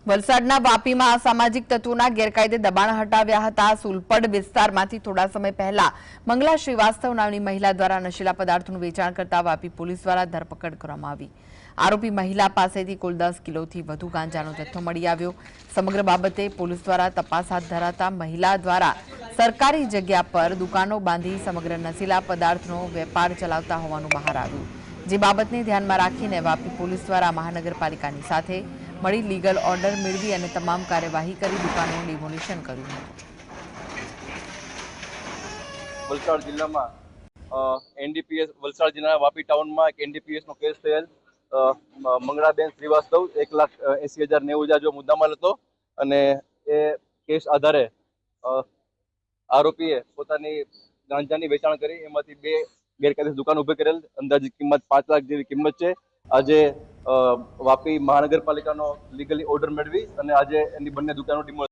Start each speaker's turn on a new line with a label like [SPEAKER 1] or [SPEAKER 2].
[SPEAKER 1] વલસાડના વાપીમાં અસામાજિક તત્વોના ગેરકાયદે દબાણ હટાવ્યા હતા। સુલપડ વિસ્તારમાંથી થોડા સમય પહેલા મંગલા શ્રીવાસ્તવ નામની મહિલા દ્વારા નશીલા પદાર્થોનું વેચાણ કરતા વાપી પોલીસ દ્વારા ધરપકડ કરવામાં આવી। આરોપી મહિલા પાસેથી કુલ 10 કિલોથી વધુ ગાંજાનો જથ્થો મળી આવ્યો। સમગ્ર બાબતે પોલીસ દ્વારા તપાસ હાથ ધરાતા મહિલા દ્વારા સરકારી જગ્યા પર દુકાનો બાંધી સમગ્ર નશીલા પદાર્થનો વેપાર ચલાવતા હોવાનું બહાર આવ્યું। જે બાબતને ધ્યાનમાં રાખીને વાપી પોલીસ દ્વારા મહાનગરપાલિકાની સાથે મળી લીગલ ઓર્ડર મેળવી અને તમામ કાર્યવાહી કરી દુકાનોનું ડિમોલિશન કર્યું હતું।
[SPEAKER 2] વલસાડ જિલ્લામાં એનડીપીએસ વલસાડ જિલ્લાના વાપી ટાઉનમાં એક એનડીપીએસનો કેસ થયેલ। મંગળાબેન શ્રીવાસ્તવ 1,80,090 જો મુદ્દામાલ હતો અને એ કેસ આધારે આરોપીએ પોતાની ગાંજાની વેચાણ કરી એમાંથી 2 ગેરકાયદેસર દુકાન ઉભી કરેલ। અંદાજિત કિંમત 5 લાખ જેવી કિંમત છે। આજે વાપી મહાનગરપાલિકાનો લીગલી ઓર્ડર મેળવી અને આજે એની બંને દુકાનો